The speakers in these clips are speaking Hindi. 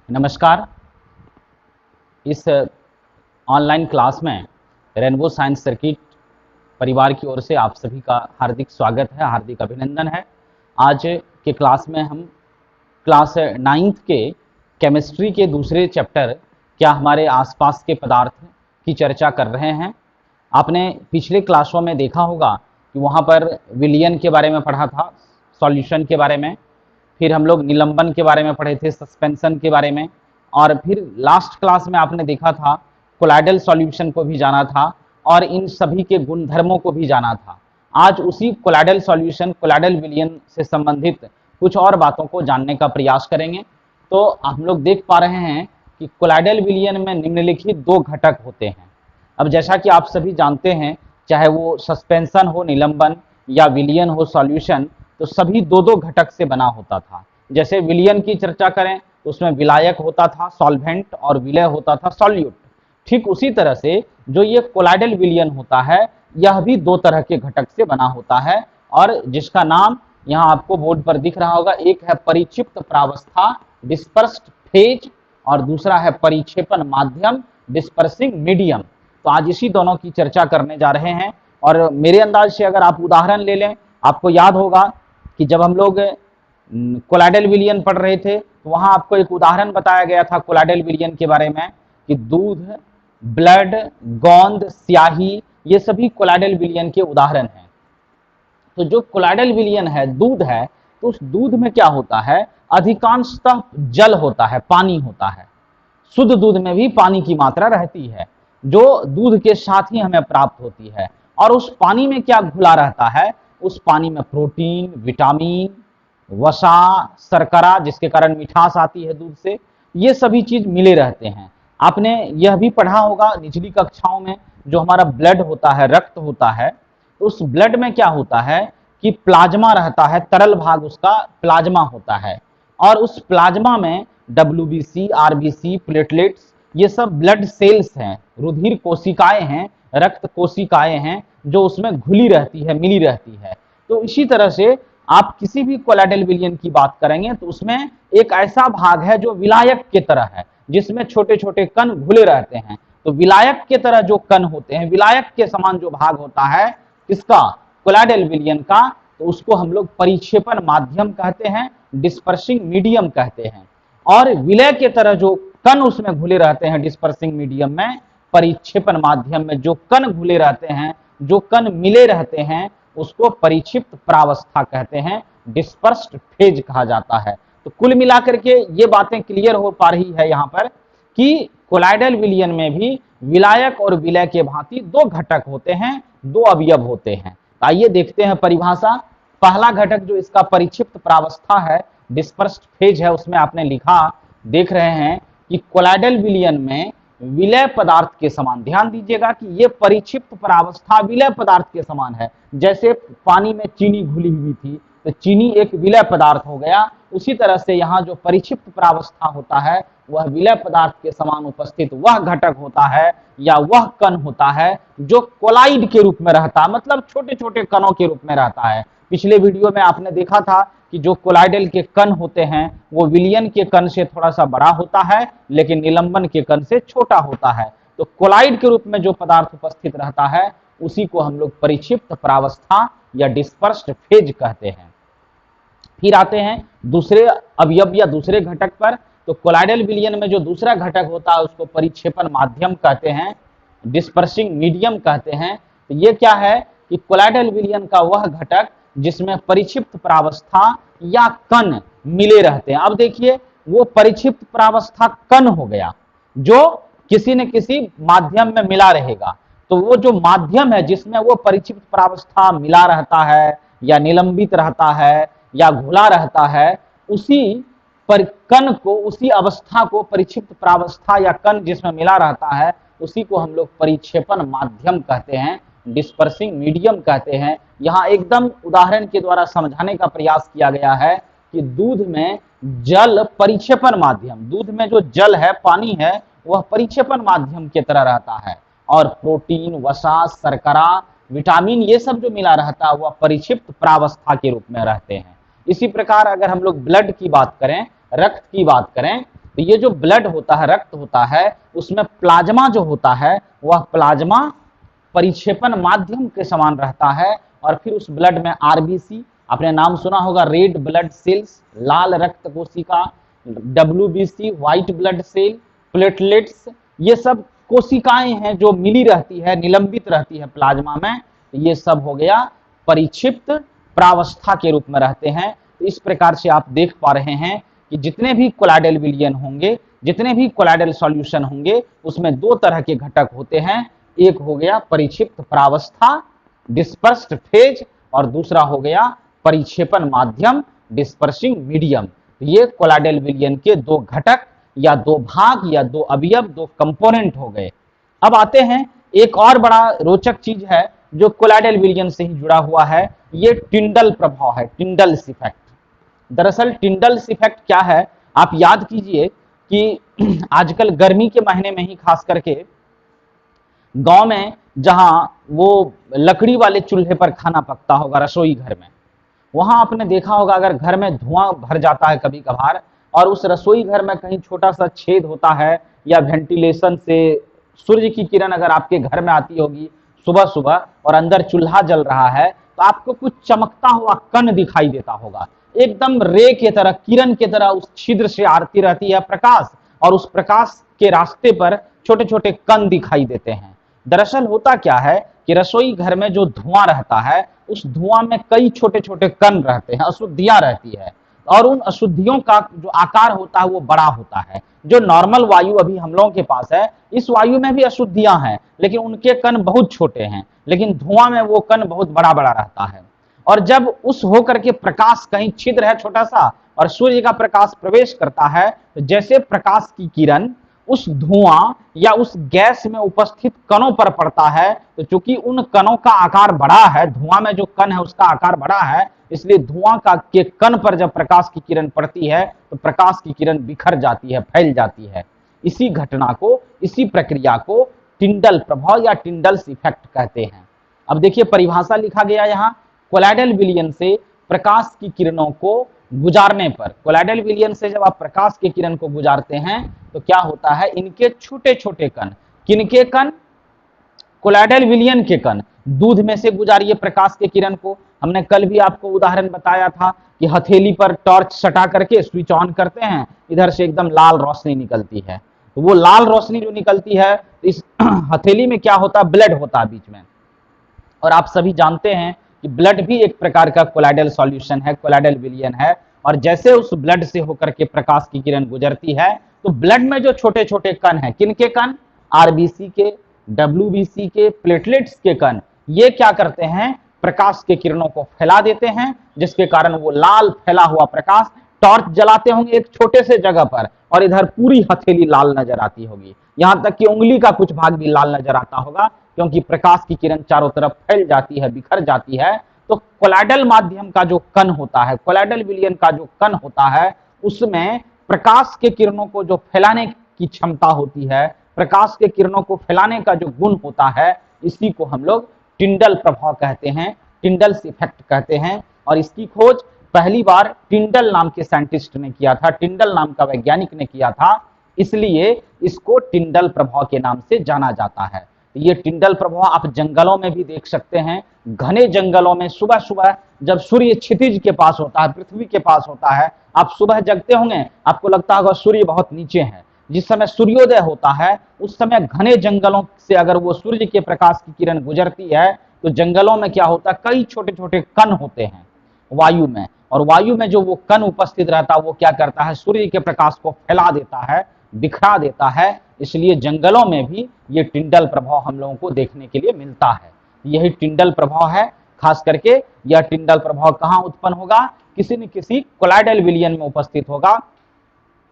नमस्कार। इस ऑनलाइन क्लास में रेनबो साइंस सर्किट परिवार की ओर से आप सभी का हार्दिक स्वागत है, हार्दिक अभिनंदन है। आज के क्लास में हम क्लास 9th के केमिस्ट्री के दूसरे चैप्टर क्या हमारे आसपास के पदार्थ की चर्चा कर रहे हैं। आपने पिछले क्लासों में देखा होगा कि वहाँ पर विलयन के बारे में पढ़ा था, सॉल्यूशन के बारे में, फिर हम लोग निलंबन के बारे में पढ़े थे, सस्पेंशन के बारे में, और फिर लास्ट क्लास में आपने देखा था कोलाइडल सॉल्यूशन को भी जाना था और इन सभी के गुणधर्मों को भी जाना था। आज उसी कोलाइडल सॉल्यूशन, कोलाइडल विलयन से संबंधित कुछ और बातों को जानने का प्रयास करेंगे। तो हम लोग देख पा रहे हैं कि कोलाइडल विलयन में निम्नलिखित दो घटक होते हैं। अब जैसा कि आप सभी जानते हैं, चाहे वो सस्पेंशन हो, निलंबन, या विलयन हो, सॉल्यूशन, तो सभी दो दो घटक से बना होता था। जैसे विलयन की चर्चा करें तो उसमें विलायक होता था सॉल्वेंट और विलय होता था सॉल्यूट। ठीक उसी तरह से जो ये कोलाइडल विलयन होता है, यह भी दो तरह के घटक से बना होता है और जिसका नाम यहाँ आपको बोर्ड पर दिख रहा होगा। एक है परिक्षिप्त प्रावस्था, डिस्पर्स्ड फेज, और दूसरा है परिक्षेपण माध्यम, डिस्पर्सिंग मीडियम। तो आज इसी दोनों की चर्चा करने जा रहे हैं। और मेरे अंदाज से अगर आप उदाहरण ले लें, आपको याद होगा कि जब हम लोग कोलाइडल विलयन पढ़ रहे थे तो वहां आपको एक उदाहरण बताया गया था कोलाइडल विलयन के बारे में कि दूध, ब्लड, गोंद, स्याही, ये सभी कोलाइडल विलयन के उदाहरण हैं। तो जो कोलाइडल विलयन है, दूध है, तो उस दूध में क्या होता है, अधिकांशतः जल होता है, पानी होता है। शुद्ध दूध में भी पानी की मात्रा रहती है जो दूध के साथ ही हमें प्राप्त होती है। और उस पानी में क्या घुला रहता है, उस पानी में प्रोटीन, विटामिन, वसा, शर्करा, जिसके कारण मिठास आती है दूध से, ये सभी चीज मिले रहते हैं। आपने यह भी पढ़ा होगा निचली कक्षाओं में, जो हमारा ब्लड होता है, रक्त होता है, तो उस ब्लड में क्या होता है कि प्लाज्मा रहता है, तरल भाग उसका प्लाज्मा होता है। और उस प्लाज्मा में WBC, RBC, प्लेटलेट्स, ये सब ब्लड सेल्स हैं, रुधिर कोशिकाएं हैं, रक्त कोशिकाएं हैं, जो उसमें घुली रहती है, मिली रहती है। तो इसी तरह से आप किसी भी कोलाइडल विलयन की बात करेंगे तो उसमें एक ऐसा भाग है जो विलायक के तरह है, जिसमें छोटे छोटे कण घुले रहते हैं। तो विलायक के तरह जो कण होते हैं, विलायक के समान जो भाग होता है किसका, कोलाइडल विलयन का, तो उसको हम लोग परिक्षेपण माध्यम कहते हैं, डिस्पर्सिंग मीडियम कहते हैं। और विलय के तरह जो कण उसमें घुले रहते हैं डिस्पर्सिंग मीडियम में, परिक्षेपण माध्यम में जो कण घुले रहते हैं, जो कण मिले रहते हैं, उसको परिक्षिप्त प्रावस्था कहते हैं, डिस्पर्स्ड फेज कहा जाता है। तो कुल मिलाकर के ये बातें क्लियर हो पा रही है यहाँ पर कि कोलाइडल विलयन में भी विलायक और विलय के भांति दो घटक होते हैं, दो अवयव होते हैं। आइए देखते हैं परिभाषा। पहला घटक जो इसका परिक्षिप्त प्रावस्था है, डिस्पर्स्ड फेज है, उसमें आपने लिखा, देख रहे हैं कि कोलाइडल विलयन में विलय पदार्थ के समान, ध्यान दीजिएगा कि ये परिक्षिप्त प्रावस्था विलय पदार्थ के समान है। जैसे पानी में चीनी घुली हुई थी तो चीनी एक विलय पदार्थ हो गया, उसी तरह से यहाँ जो परिक्षिप्त प्रावस्था होता है वह विलय पदार्थ के समान उपस्थित वह घटक होता है या वह कण होता है जो कोलाइड के रूप में रहता है, मतलब छोटे छोटे कणों के रूप में रहता है। पिछले वीडियो में आपने देखा था कि जो कोलाइडल के कण होते हैं वो विलयन के कण से थोड़ा सा बड़ा होता है, लेकिन निलंबन के कण से छोटा होता है। तो कोलाइड के रूप में जो पदार्थ उपस्थित रहता है उसी को हम लोग परिक्षिप्त प्रावस्था या डिस्पर्स्ड फेज कहते हैं। फिर आते हैं दूसरे अवयव या दूसरे घटक पर। तो कोलाइडल विलयन में जो दूसरा घटक होता है उसको परिक्षेपण माध्यम कहते हैं, डिस्पर्सिंग मीडियम कहते हैं। तो ये क्या है कि कोलाइडल विलयन का वह घटक जिसमें परिक्षिप्त प्रावस्था या कण मिले रहते हैं। अब देखिए, वो परिक्षिप्त प्रावस्था कण हो गया जो किसी न किसी माध्यम में मिला रहेगा। तो वो जो माध्यम है जिसमें वो परिक्षिप्त प्रावस्था मिला रहता है या निलंबित रहता है या घुला रहता है, उसी पर कण को, उसी अवस्था को, परिक्षिप्त प्रावस्था या कण जिसमें मिला रहता है, उसी को हम लोग परिक्षेपण माध्यम कहते हैं, डिस्पर्सिंग मीडियम कहते हैं। यहाँ एकदम उदाहरण के द्वारा समझाने का प्रयास किया गया है कि दूध में जल परिक्षेपण माध्यम, दूध में जो जल है, पानी है, वह परिक्षेपण माध्यम की तरह रहता है। और प्रोटीन, वसा, शर्करा, विटामिन, ये सब जो मिला रहता है वह परिक्षिप्त प्रावस्था के रूप में रहते हैं। इसी प्रकार अगर हम लोग ब्लड की बात करें, रक्त की बात करें, तो ये जो ब्लड होता है, रक्त होता है, उसमें प्लाज्मा जो होता है वह प्लाज्मा परिक्षेपण माध्यम के समान रहता है और फिर उस ब्लड में आरबीसी, आपने नाम सुना होगा, रेड ब्लड सेल्स, लाल रक्त कोशिका, WBC, white blood cell, platelets, ये सब कोशिकाएं हैं जो मिली रहती है, निलंबित रहती है प्लाज्मा में। ये सब हो गया परिक्षिप्त प्रावस्था के रूप में रहते हैं। तो इस प्रकार से आप देख पा रहे हैं कि जितने भी कोलाइडल विलयन होंगे, जितने भी कोलाइडल सॉल्यूशन होंगे, उसमें दो तरह के घटक होते हैं। एक हो गया परिक्षिप्त प्रावस्था, डिस्पर्स्ड फेज, और दूसरा हो गया परिक्षेपण माध्यम, डिस्पर्सिंग मीडियम। ये कोलाइडल विलयन के दो घटक या दो भाग या दो अवयव, दो कंपोनेंट हो गए। अब आते हैं एक और बड़ा रोचक चीज है जो कोलाइडल विलयन से ही जुड़ा हुआ है, ये टिंडल प्रभाव है, टिंडल्स इफेक्ट। दरअसल टिंडल्स इफेक्ट क्या है, आप याद कीजिए कि आजकल गर्मी के महीने में ही खास करके गांव में जहां वो लकड़ी वाले चूल्हे पर खाना पकता होगा रसोई घर में, वहां आपने देखा होगा अगर घर में धुआं भर जाता है कभी कभार और उस रसोई घर में कहीं छोटा सा छेद होता है या वेंटिलेशन से सूर्य की किरण अगर आपके घर में आती होगी सुबह सुबह और अंदर चूल्हा जल रहा है, तो आपको कुछ चमकता हुआ कण दिखाई देता होगा, एकदम रे के तरह, किरण के तरह उस छिद्र से आती रहती है प्रकाश, और उस प्रकाश के रास्ते पर छोटे छोटे कण दिखाई देते हैं। दरअसल होता क्या है कि रसोई घर में जो धुआं रहता है उस धुआं में कई छोटे छोटे कण रहते हैं, अशुद्धियां रहती है, और उन अशुद्धियों का जो आकार होता है वो बड़ा होता है। जो नॉर्मल वायु अभी हम लोगों के पास है, इस वायु में भी अशुद्धियां हैं लेकिन उनके कण बहुत छोटे हैं, लेकिन धुआं में वो कण बहुत बड़ा बड़ा रहता है। और जब उस होकर के प्रकाश, कहीं छिद्र है छोटा सा और सूर्य का प्रकाश प्रवेश करता है, तो जैसे प्रकाश की किरण उस धुआं या उस गैस में उपस्थित कणों पर पड़ता है, तो चूंकि उन कणों का आकार बड़ा है, धुआं में जो कण है उसका आकार बड़ा है, इसलिए धुआं का के कण पर जब प्रकाश की किरण पड़ती है तो प्रकाश की किरण बिखर जाती है, फैल जाती है। इसी घटना को, इसी प्रक्रिया को टिंडल प्रभाव या टिंडल्स इफेक्ट कहते हैं। अब देखिए परिभाषा लिखा गया यहाँ, कोलाइडल विलयन से प्रकाश की किरणों को गुजारने पर, कोलाइडल विलयन से जब आप प्रकाश की किरण को गुजारते हैं तो क्या होता है, इनके छोटे छोटे कण, किनके कण, कोलाइडल विलयन के कण, दूध में से गुजारिए प्रकाश के किरण को। हमने कल भी आपको उदाहरण बताया था कि हथेली पर टॉर्च सटा करके स्विच ऑन करते हैं, इधर से एकदम लाल रोशनी निकलती है, तो वो लाल रोशनी जो निकलती है, इस हथेली में क्या होता है, ब्लड होता है बीच में। और आप सभी जानते हैं कि ब्लड भी एक प्रकार का कोलाइडल सॉल्यूशन है, कोलाइडल विलयन है, और जैसे उस ब्लड से होकर के प्रकाश की किरण गुजरती है तो ब्लड में जो छोटे छोटे कण हैं, किनके कण, आरबीसी के, डब्ल्यूबीसी के, प्लेटलेट्स के कण, ये क्या करते हैं, प्रकाश के किरणों को फैला देते हैं, जिसके कारण वो लाल फैला हुआ प्रकाश, टॉर्च जलाते होंगे एक छोटे से जगह पर और इधर पूरी हथेली लाल नजर आती होगी, यहां तक कि उंगली का कुछ भाग भी लाल नजर आता होगा, क्योंकि प्रकाश की किरण चारों तरफ फैल जाती है, बिखर जाती है। तो कोलाइडल माध्यम का जो कण होता है, कोलाइडल विलयन का जो कण होता है, उसमें प्रकाश के किरणों को जो फैलाने की क्षमता होती है, प्रकाश के किरणों को फैलाने का जो गुण होता है, इसी को हम लोग टिंडल प्रभाव कहते हैं, टिंडल्स इफेक्ट कहते हैं। और इसकी खोज पहली बार टिंडल नाम के साइंटिस्ट ने किया था, टिंडल नाम का वैज्ञानिक ने किया था, इसलिए इसको टिंडल प्रभाव के नाम से जाना जाता है। ये टिंडल प्रभाव आप जंगलों में भी देख सकते हैं, घने जंगलों में सुबह सुबह जब सूर्य क्षितिज के पास होता है, पृथ्वी के पास होता है, आप सुबह जगते होंगे, आपको लगता होगा सूर्य बहुत नीचे है, जिस समय सूर्योदय होता है उस समय घने जंगलों से अगर वो सूर्य के प्रकाश की किरण गुजरती है तो जंगलों में क्या होता है, कई छोटे छोटे कण होते हैं वायु में, और वायु में जो वो कण उपस्थित रहता है वो क्या करता है, सूर्य के प्रकाश को फैला देता है, बिखरा देता है। इसलिए जंगलों में भी ये टिंडल प्रभाव हम लोगों को देखने के लिए मिलता है। यही टिंडल प्रभाव है। खास करके यह टिंडल प्रभाव कहाँ उत्पन्न होगा, किसी न किसी कोलाइडल विलयन में उपस्थित होगा।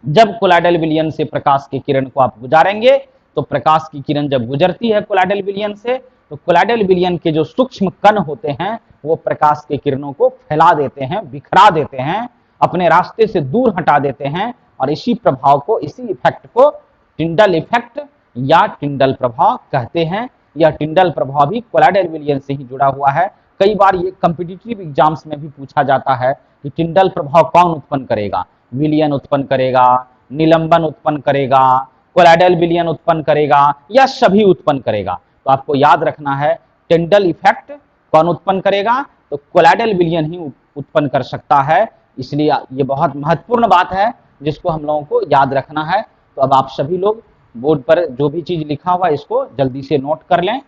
जब कोलाइडल विलयन से प्रकाश की किरण को आप गुजारेंगे तो प्रकाश की किरण जब गुजरती है कोलाइडल विलयन से, तो कोलाइडल विलयन के जो सूक्ष्म कण होते हैं वो प्रकाश की किरणों को फैला देते हैं, बिखरा देते हैं, अपने रास्ते से दूर हटा देते हैं, और इसी प्रभाव को, इसी इफेक्ट को टिंडल इफेक्ट या टिंडल प्रभाव कहते हैं। यह टिंडल प्रभाव भी कोलाइडल विलयन से ही जुड़ा हुआ है। कई बार ये कॉम्पिटिटिव एग्जाम्स में भी पूछा जाता है कि टिंडल प्रभाव कौन उत्पन्न करेगा, विलयन उत्पन्न करेगा, निलंबन उत्पन्न करेगा, कोलाइडल विलयन उत्पन्न करेगा या सभी उत्पन्न करेगा। तो आपको याद रखना है टिंडल इफेक्ट कौन उत्पन्न करेगा, तो कोलाइडल विलयन ही उत्पन्न कर सकता है। इसलिए ये बहुत महत्वपूर्ण बात है जिसको हम लोगों को याद रखना है। तो अब आप सभी लोग बोर्ड पर जो भी चीज लिखा हुआ है इसको जल्दी से नोट कर लें,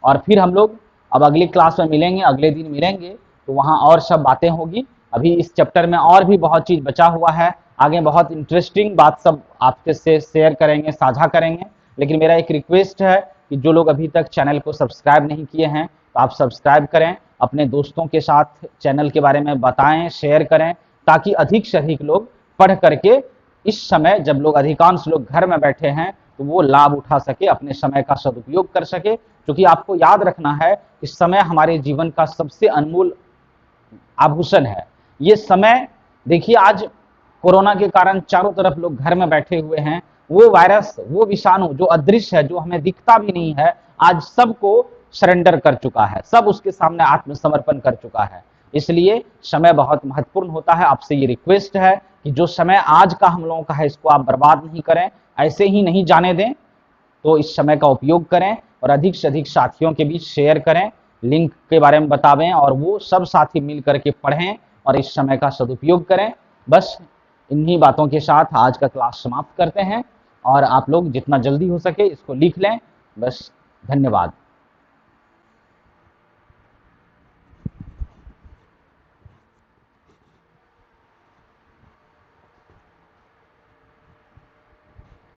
और फिर हम लोग अब अगली क्लास में मिलेंगे, अगले दिन मिलेंगे, तो वहाँ और सब बातें होगी। अभी इस चैप्टर में और भी बहुत चीज बचा हुआ है, आगे बहुत इंटरेस्टिंग बात सब आपके से शेयर करेंगे, साझा करेंगे। लेकिन मेरा एक रिक्वेस्ट है कि जो लोग अभी तक चैनल को सब्सक्राइब नहीं किए हैं तो आप सब्सक्राइब करें, अपने दोस्तों के साथ चैनल के बारे में बताएं, शेयर करें, ताकि अधिक से अधिक लोग पढ़ करके इस समय जब लोग अधिकांश लोग घर में बैठे हैं तो वो लाभ उठा सके, अपने समय का सदुपयोग कर सके। क्योंकि आपको याद रखना है कि समय हमारे जीवन का सबसे अनमोल आभूषण है। ये समय देखिए, आज कोरोना के कारण चारों तरफ लोग घर में बैठे हुए हैं, वो वायरस, वो विषाणु जो अदृश्य है, जो हमें दिखता भी नहीं है, आज सबको सरेंडर कर चुका है, सब उसके सामने आत्मसमर्पण कर चुका है। इसलिए समय बहुत महत्वपूर्ण होता है। आपसे ये रिक्वेस्ट है कि जो समय आज का हम लोगों का है इसको आप बर्बाद नहीं करें, ऐसे ही नहीं जाने दें। तो इस समय का उपयोग करें और अधिक से अधिक साथियों के बीच शेयर करें, लिंक के बारे में बतावें और वो सब साथी मिल करके पढ़ें और इस समय का सदुपयोग करें। बस इन्हीं बातों के साथ आज का क्लास समाप्त करते हैं, और आप लोग जितना जल्दी हो सके इसको लिख लें। बस, धन्यवाद।